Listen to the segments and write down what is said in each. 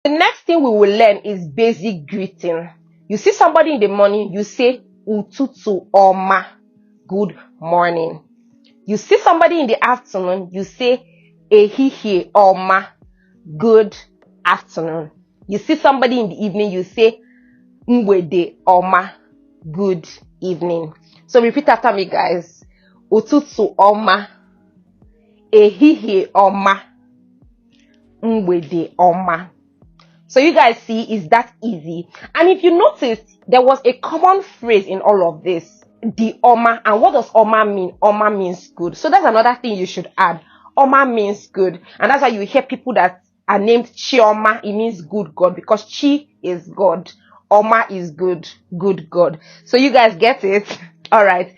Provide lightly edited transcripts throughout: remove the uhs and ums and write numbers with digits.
The next thing we will learn is basic greeting. You see somebody in the morning, you say ututu oma, good morning. You see somebody in the afternoon, you say ehihie oma, good afternoon. You see somebody in the evening, you say mgbede oma, good evening. So repeat after me, guys. Ututu oma, ehihie oma, mgbede oma. So you guys see, it's that easy. And if you notice, there was a common phrase in all of this, the oma. And what does oma mean? Oma means good. So that's another thing you should add. Oma means good. And that's why you hear people that are named Chioma. It means good God, because Chi is God. Oma is good, good God. So you guys get it? All right.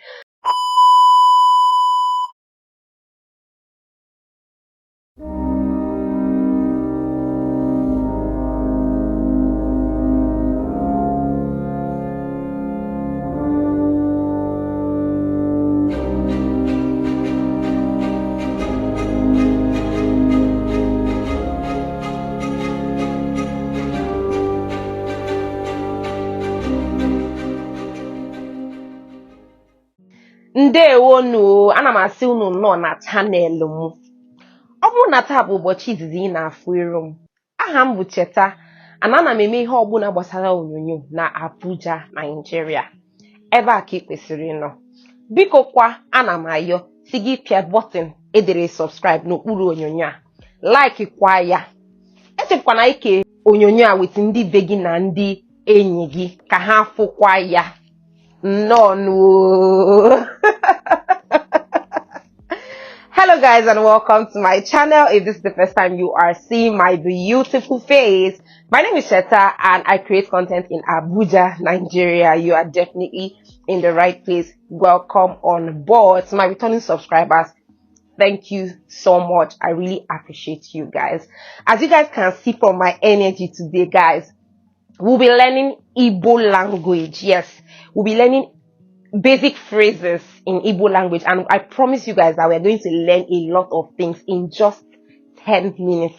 Ndewonu, ana m asị unu nọ na channel m. Ọ bụrụ na taa bụ ụbọchị izizi ị na-afụ iru m. Aha m bụ Cheta, ana m eme ihe ọbụla gbasara onyonyo na Abuja, Nigeria. Ebe a ka ị kwesịrị ịnọ. Biko kwa, ana m ayọ si gị pịa button edere subscribe n'okpuru onyonyo a. Like kwa ya. Echekwana ike onyonyo a with ndị be gị na ndị enyi gị ka ha fụkwa ya. No. Hello guys, and welcome to my channel. If this is the first time you are seeing my beautiful face, my name is Sheta and I create content in Abuja, Nigeria. You are definitely in the right place. Welcome on board. To my returning subscribers, thank you so much. I really appreciate you guys. As you guys can see from my energy today, guys, we'll be learning Igbo language. Yes, we'll be learning basic phrases in Igbo language, and I promise you guys that we're going to learn a lot of things in just 10 minutes.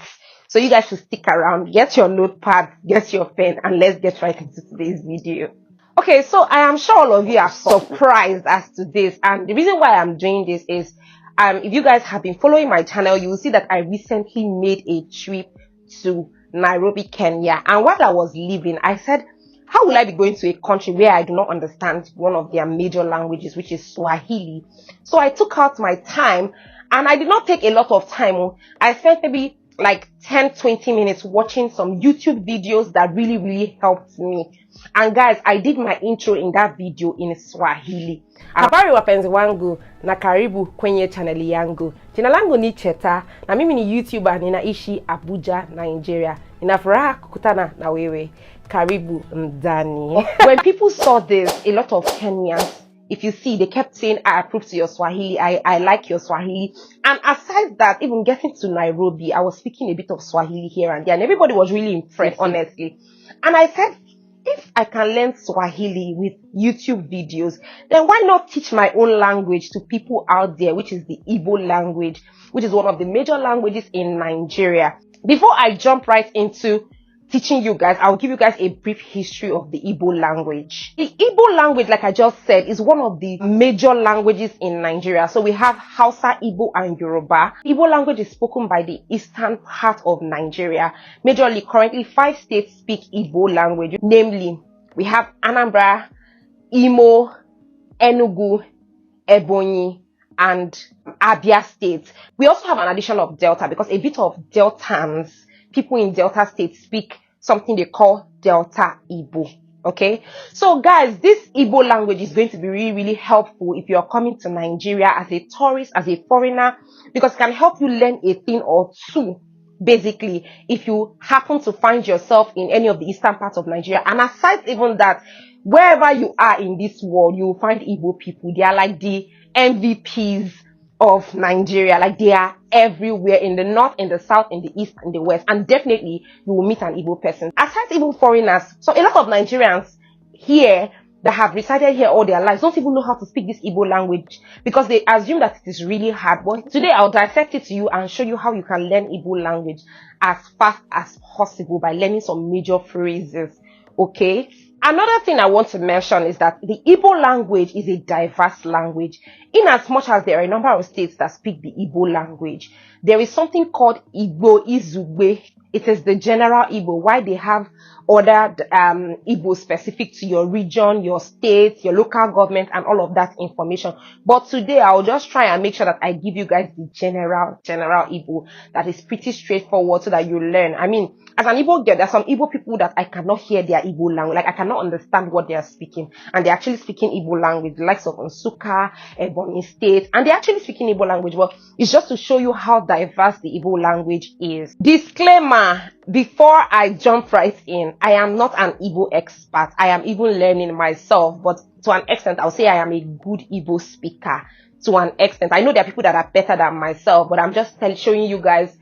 So you guys should stick around, get your notepad, get your pen, and let's get right into today's video. Okay, so I am sure all of you are surprised as to this, and the reason why I'm doing this is if you guys have been following my channel, you will see that I recently made a trip to Nairobi, Kenya. And while I was leaving, I said, how will I be going to a country where I do not understand one of their major languages, which is Swahili? So I took out my time, and I did not take a lot of time. I spent maybe like 10-20 minutes watching some YouTube videos that really helped me. And guys, I did my intro in that video in Swahili. Habari wapenzi wangu na karibu kwenye channel yangu. Jina langu ni Cheta na mimi ni YouTuber ninaishi Abuja, Nigeria. Ninafuraha kukutana na wewe. Karibu ndani. When people saw this, a lot of Kenyans, if you see, they kept saying, I approve to your Swahili, I like your Swahili. And aside that, even getting to Nairobi, I was speaking a bit of Swahili here and there, and everybody was really impressed, honestly. And I said, if I can learn Swahili with YouTube videos, then why not teach my own language to people out there, which is the Igbo language, which is one of the major languages in Nigeria. Before I jump right into teaching you guys, I'll give you guys a brief history of the Igbo language. The Igbo language, like I just said, is one of the major languages in Nigeria. So we have Hausa, Igbo, and Yoruba. Igbo language is spoken by the eastern part of Nigeria. Majorly, currently 5 states speak Igbo language. Namely, we have Anambra, Imo, Enugu, Ebonyi, and Abia states. We also have an addition of Delta, because a bit of Deltans, people in Delta State, speak something they call Delta Igbo. Okay, so guys, this Igbo language is going to be really helpful if you're coming to Nigeria as a tourist, as a foreigner, because it can help you learn a thing or two, basically, if you happen to find yourself in any of the eastern parts of Nigeria. And aside even that, wherever you are in this world, you will find Igbo people. They are like the MVPs of Nigeria. Like, they are everywhere, in the north, in the south, in the east, in the west, and definitely you will meet an Igbo person. Aside even foreigners, so a lot of Nigerians here, that have resided here all their lives don't even know how to speak this Igbo language because they assume that it is really hard. But today I'll dissect it to you and show you how you can learn Igbo language as fast as possible by learning some major phrases. Okay? Another thing I want to mention is that the Igbo language is a diverse language. In as much as there are a number of states that speak the Igbo language, there is something called Igbo Izugbe. It is the general Igbo, why they have other Igbo specific to your region, your state, your local government, and all of that information. But today, I'll just try and make sure that I give you guys the general Igbo that is pretty straightforward so that you learn. I mean, as an Igbo girl, there are some Igbo people that I cannot hear their Igbo language. Like, I cannot understand what they are speaking. And they're actually speaking Igbo language, the likes of Nsukka, Ebonyi State. And they're actually speaking Igbo language. Well, it's just to show you how diverse the Igbo language is. Disclaimer, before I jump right in, I am not an Igbo expert. I am even learning myself. But to an extent, I'll say I am a good Igbo speaker. To an extent. I know there are people that are better than myself. But I'm just showing you guys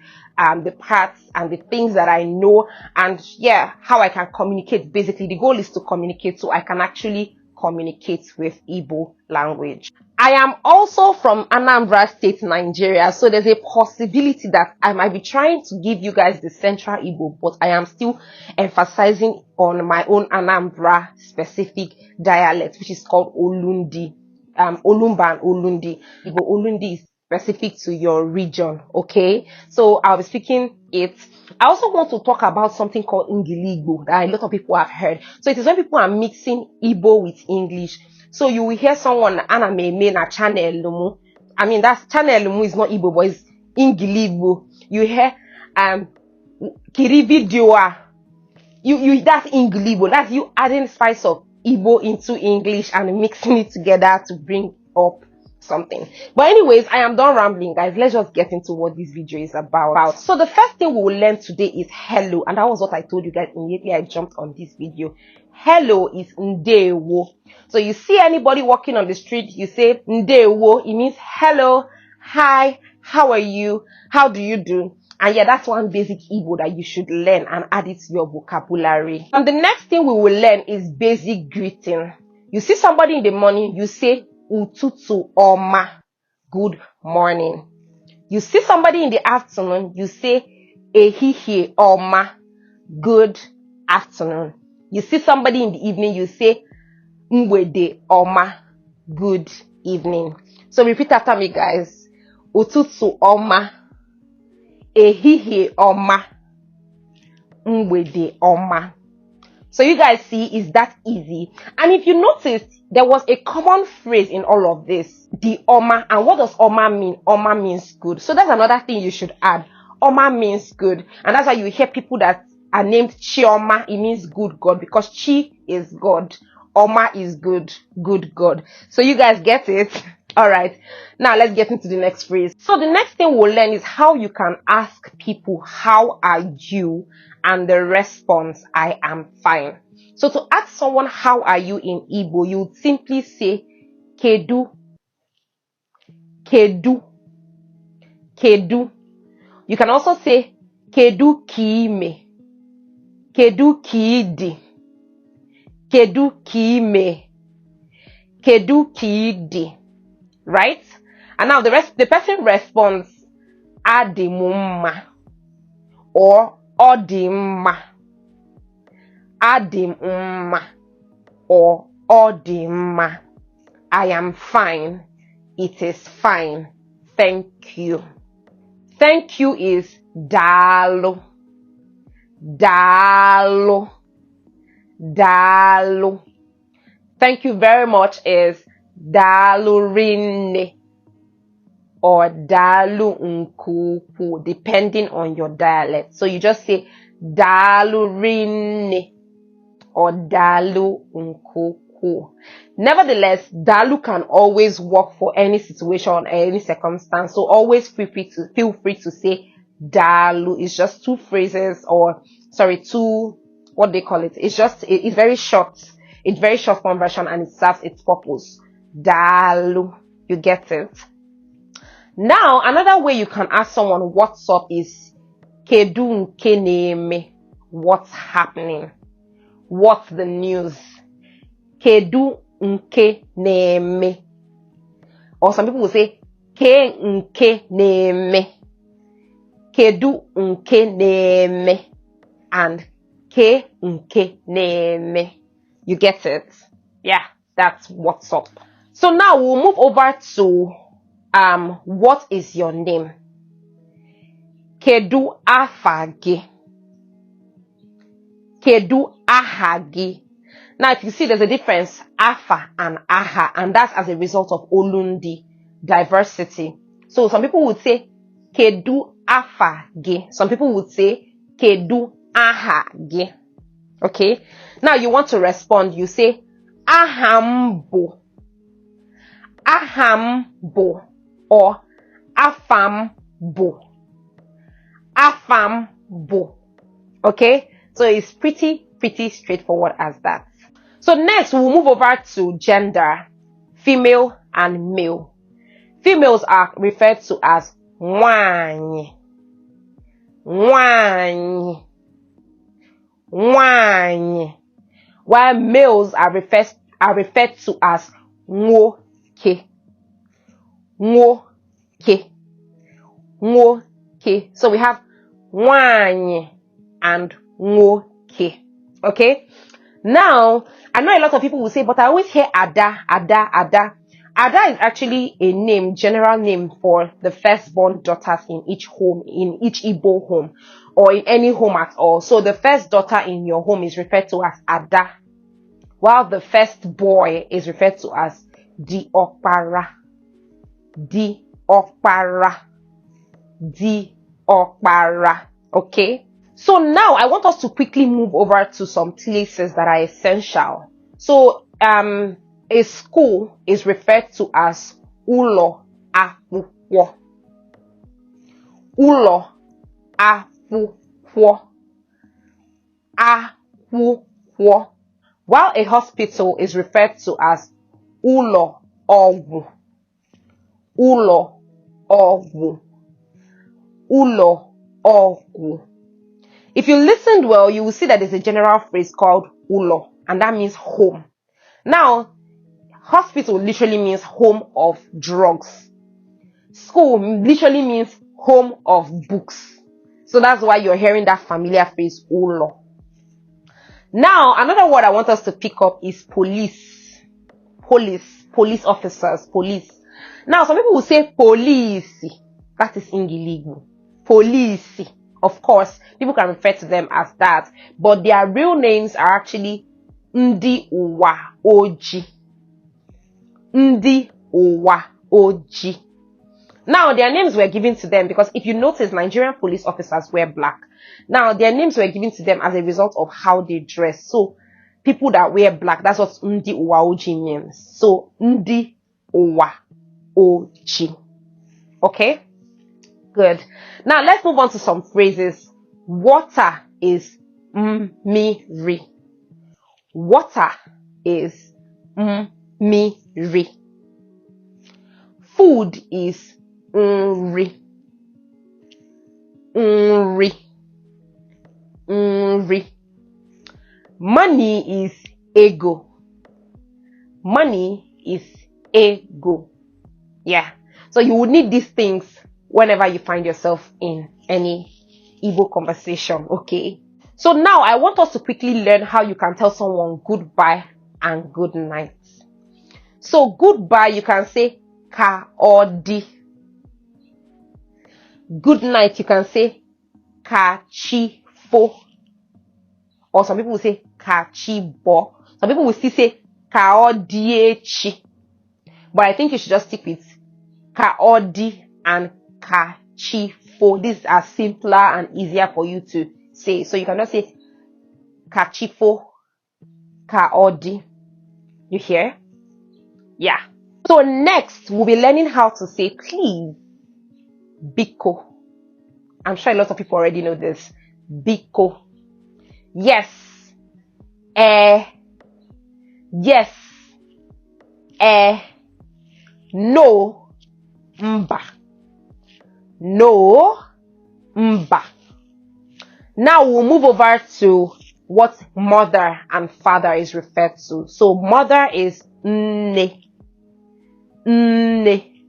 the parts and the things that I know, and yeah, how I can communicate. Basically, the goal is to communicate so I can actually communicate with Igbo language. I am also from Anambra State, Nigeria, so there's a possibility that I might be trying to give you guys the Central Igbo, but I am still emphasizing on my own Anambra specific dialect, which is called Olundi, Olumba and Olundi. Igbo Olundi is specific to your region, okay? So I'll be speaking it. I also want to talk about something called Ngili-Igbo that a lot of people have heard. So it is when people are mixing Igbo with English. So you will hear someone, Anameme na channel lumu. I mean, that's channel lumu is not Igbo, but it's Ngili-Igbo. You hear Kirividioa. That's Ngili-Igbo. That's you adding spice of Igbo into English and mixing it together to bring up something. But anyways, I am done rambling, guys. Let's just get into what this video is about. So the first thing we will learn today is hello, and that was what I told you guys immediately I jumped on this video. Hello is ndewo. So you see anybody walking on the street, you say ndewo. It means hello, hi, how are you, how do you do? And yeah, that's one basic Igbo that you should learn and add it to your vocabulary. And the next thing we will learn is basic greeting. You see somebody in the morning, you say Ututu Oma, good morning. You see somebody in the afternoon, you say Ehihie Oma, good afternoon. You see somebody in the evening, you say Mwede Oma, good evening. So repeat after me, guys. Ututu Oma, Ehihie Oma, Mwede Oma. So you guys see, it's that easy. And if you notice, there was a common phrase in all of this, the Oma. And what does Oma mean? Oma means good. So that's another thing you should add. Oma means good. And that's why you hear people that are named Chioma. It means good God, because Chi is God. Oma is good, good God. So you guys get it? All right. Now let's get into the next phrase. So the next thing we'll learn is how you can ask people, how are you? And the response, I am fine. So to ask someone, how are you in Igbo, you would simply say, Kedu, Kedu, Kedu. You can also say, Kedu kiime, Kedu kiidi, Kedu kiime, Kedu kiidi. Right? And now the person responds, Adimumma or Odimma. Adimumma or Odimma. I am fine. It is fine. Thank you. Thank you is Dalu. Dalu. Dalu. Thank you very much is Dalu or Dalu Nkuku, depending on your dialect. So you just say Dalu or Dalu Nkuku. Nevertheless, Dalu can always work for any situation or any circumstance. So always feel free to say Dalu. It's just two phrases, or sorry, what they call it. It's very short. It's very short form version, and it serves its purpose. Dalu. You get it? Now, another way you can ask someone what's up is Kedu nkeneme. What's happening? What's the news? kedu nke neme. Or some people will say ke nke neme, kedu nke neme, and ke nke neme. You get it? Yeah, that's what's up. So now we'll move over to what is your name? Kedu afa gi? Kedu aha gi? Now, if you see, there's a difference, afa and aha, and that's as a result of Olundi diversity. So some people would say kedu afa gi. Some people would say kedu aha gi. Okay. Now you want to respond. You say ahambo, ahambo, or afambo, afambo. Okay. So it's pretty straightforward as that. So next, we'll move over to gender, female and male. Females are referred to as nwanyi, nwanyi, nwanyi, while males are referred to as nwoke, nwoke, nwoke. So we have nwanyi and nwoke. Okay. Now, I know a lot of people will say, but I always hear Ada, Ada, Ada. Ada is actually a name, general name for the firstborn daughters in each home, in each Igbo home, or in any home at all. So the first daughter in your home is referred to as Ada, while the first boy is referred to as Diokpara, Diokpara, Diokpara. Okay. So now I want us to quickly move over to some places that are essential. So a school is referred to as ulo akwụkwọ, ulo akwụkwọ, akwụkwọ, while a hospital is referred to as ulo ọgwụ, ulo ọgwụ, ulo ọgwụ. If you listened well, you will see that there's a general phrase called ulo, and that means home. Now, hospital literally means home of drugs. School literally means home of books. So that's why you're hearing that familiar phrase ulo. Now, another word I want us to pick up is police. Police officers, police. Now, some people will say police. That is Ingiligo. Police. Of course, people can refer to them as that, but their real names are actually Ndi Uwa Oji. Ndi Uwa Oji. Now, their names were given to them because if you notice, Nigerian police officers were black. Now, their names were given to them as a result of how they dress. So, people that wear black, that's what Ndi Uwa Oji means. So, Ndi Uwa Oji. Okay? Good. Now let's move on to some phrases. Water is mmiri. Water is mmiri. Food is nri. Nri. Nri. Money is ego. Money is ego. Yeah. So you would need these things whenever you find yourself in any Igbo conversation, okay? So now I want us to quickly learn how you can tell someone goodbye and good night. So goodbye, you can say ka odi. Good night, you can say ka chi fo. Or some people will say ka chi bo. Some people will still say ka odi echi. But I think you should just stick with ka odi and ka chi fo. These are simpler and easier for you to say. So you can just say ka chi fo, ka odi. You hear? Yeah. So next, we'll be learning how to say please. Biko. I'm sure a lot of people already know this. Biko. Yes. Yes. No. Mba. No. Mba. Now we'll move over to what mother and father is referred to. So mother is nne. Nne.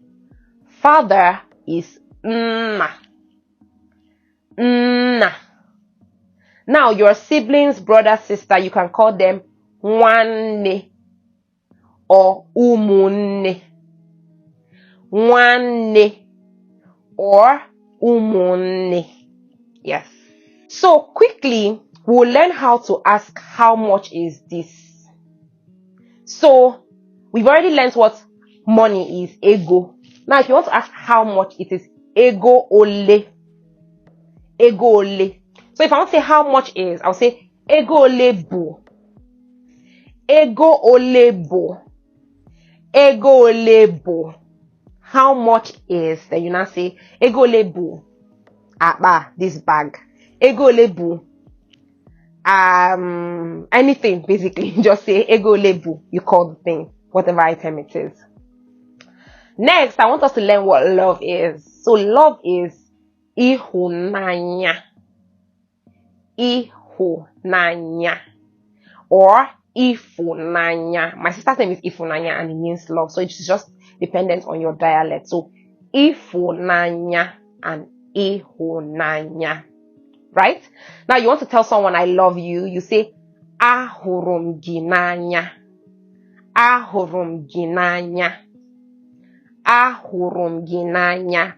Father is nna. Nna. Now your siblings, brother, sister, you can call them nwanne or umunne. Nwanne or umunne. Yes. So quickly, we'll learn how to ask how much is this. So we've already learned what money is, ego. Now if you want to ask how much it is, ego ole. Ego ole. So if I want to say how much is, I'll say ego ole bu. Ego ole bu. Ego ole bu. How much is? Then you now say ego ole bu. This bag. Ego ole bu. Anything basically. Just say ego ole bu. You call the thing, whatever item it is. Next, I want us to learn what love is. So love is ihunanya. Ihunanya. Or ifunanya. My sister's name is Ifunanya and it means love. So it's just dependent on your dialect. So ifunanya and ihunanya. Right? Now you want to tell someone I love you. You say ahurum ginanya. Ahurum ginanya. Ahurum ginanya.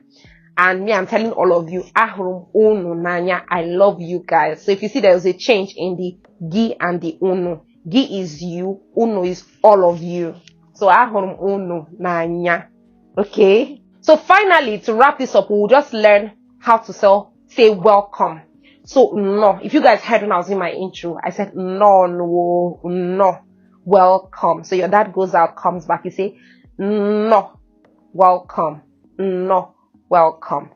And me, I'm telling all of you, ahurum unu nanya. I love you guys. So if you see there's a change in the gi and the unu. Gi is you, unu is all of you. So ahurum unu nanya. Okay? So finally, to wrap this up, we'll just learn how to say welcome. So no, if you guys heard when I was in my intro, I said no, welcome. So your dad goes out, comes back, you say no, welcome, no, welcome.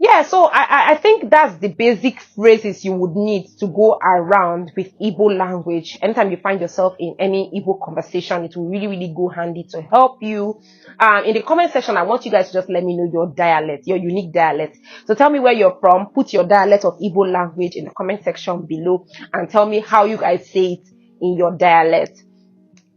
Yeah, so I think that's the basic phrases you would need to go around with Igbo language. Anytime you find yourself in any Igbo conversation, it will really, really go handy to help you. In the comment section, I want you guys to just let me know your dialect, your unique dialect. So tell me where you're from, put your dialect of Igbo language in the comment section below, and tell me how you guys say it in your dialect.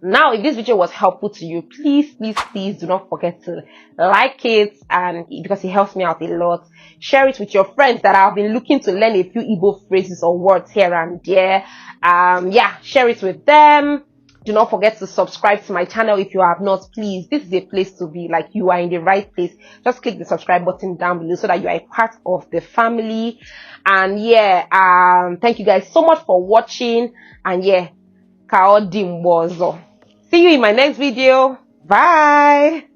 Now, if this video was helpful to you, please do not forget to like it, and because it helps me out a lot. Share it with your friends that have been looking to learn a few Igbo phrases or words here and there. Yeah, share it with them. Do not forget to subscribe to my channel if you have not, please. This is a place to be, like you are in the right place. Just click the subscribe button down below so that you are a part of the family. And yeah, thank you guys so much for watching. And yeah, Kao Dimbozo. See you in my next video. Bye.